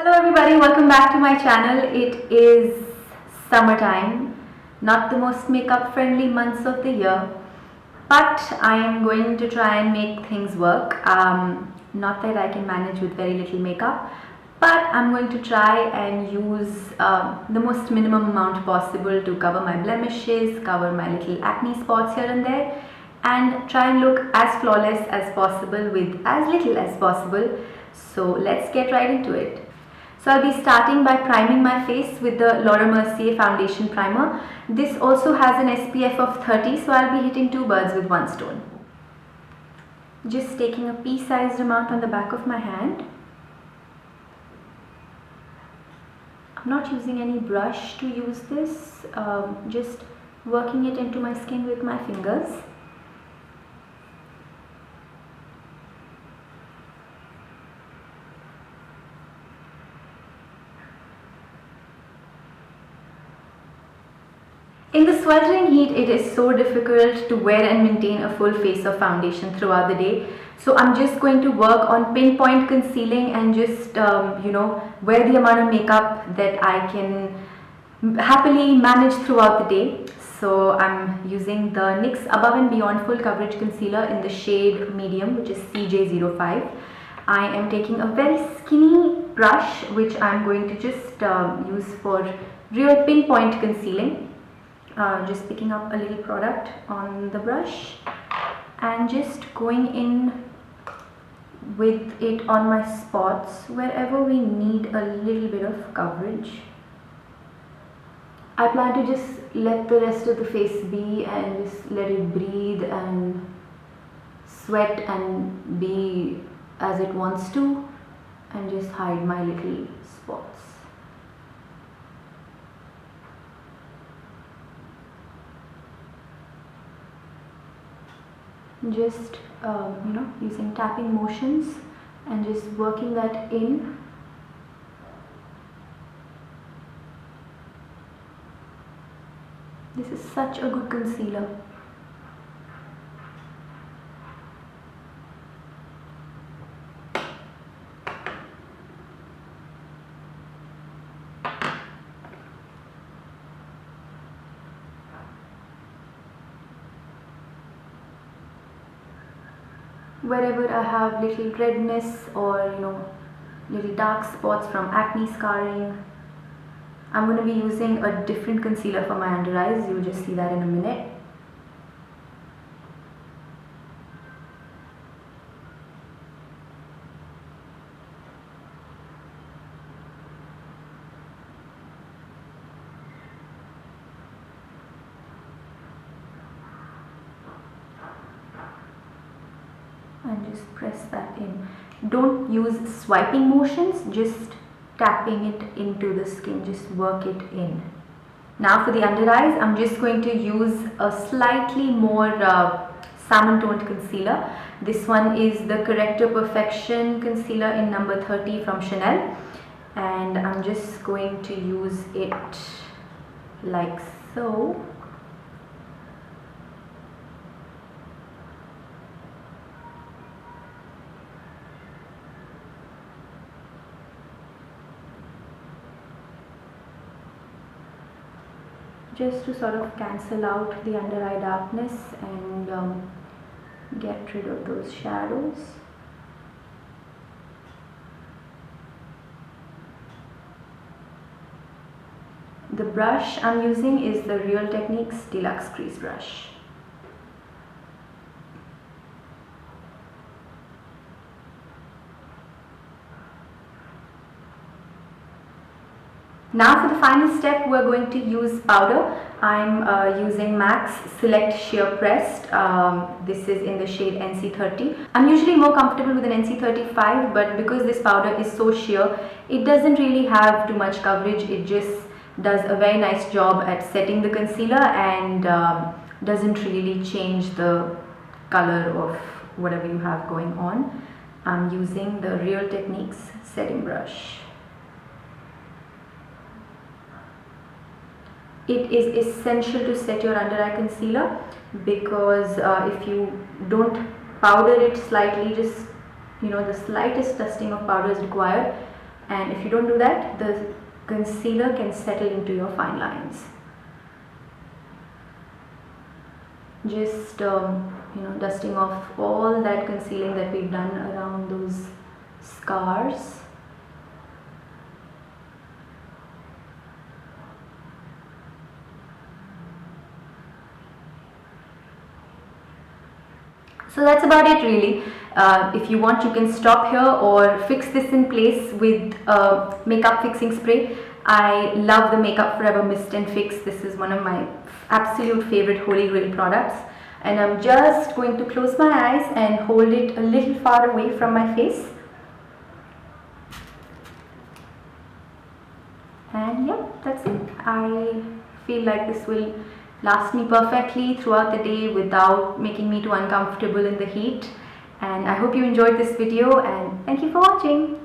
Hello everybody, welcome back to my channel. It is summertime, not the most makeup friendly months of the year, but I am going to try and make things work. Not that I can manage with very little makeup, but I'm going to try and use the most minimum amount possible to cover my blemishes, cover my little acne spots here and there, and try and look as flawless as possible with as little as possible. So let's get right into it. So I'll be starting by priming my face with the Mercier foundation primer. This also has an SPF of 30, so I'll be hitting two birds with one stone. Just taking a pea-sized amount on the back of my hand. I'm not using any brush to use this, just working it into my skin with my fingers. In the sweltering heat, it is so difficult to wear and maintain a full face of foundation throughout the day. So I'm just going to work on pinpoint concealing and just, wear the amount of makeup that I can happily manage throughout the day. So I'm using the NYX Above and Beyond Full Coverage Concealer in the shade Medium, which is CJ05. I am taking a very skinny brush, which I'm going to just use for real pinpoint concealing. Just picking up a little product on the brush and just going in with it on my spots wherever we need a little bit of coverage. I plan to just let the rest of the face be and just let it breathe and sweat and be as it wants to, and just hide my little spots. Just using tapping motions and just working that in. This is such a good concealer. Wherever I have little redness or little dark spots from acne scarring, I'm going to be using a different concealer for my under eyes. You'll just see that in a minute. And just press that in. Don't use swiping motions, just tapping it into the skin, just work it in. Now for the under eyes, I'm just going to use a slightly more salmon toned concealer. This one is the Correcteur Perfection concealer in number 30 from Chanel, and I'm just going to use it like so. Just to sort of cancel out the under eye darkness and get rid of those shadows. The brush I'm using is the Real Techniques Deluxe Crease brush. Now for the final step, we're going to use powder. I'm using MAC's Select Sheer Pressed. This is in the shade NC30. I'm usually more comfortable with an NC35, but because this powder is so sheer, it doesn't really have too much coverage. It just does a very nice job at setting the concealer and doesn't really change the color of whatever you have going on. I'm using the Real Techniques setting brush. It is essential to set your under eye concealer because if you don't powder it slightly, just the slightest dusting of powder is required, and if you don't do that, the concealer can settle into your fine lines. Just dusting off all that concealing that we've done around those scars. So that's about it really. If you want, you can stop here or fix this in place with a makeup fixing spray. I love the Makeup Forever Mist and Fix. This is one of my absolute favorite holy grail products, and I'm just going to close my eyes and hold it a little far away from my face. And yep, that's it. I feel like this will last me perfectly throughout the day without making me too uncomfortable in the heat. And I hope you enjoyed this video, and thank you for watching.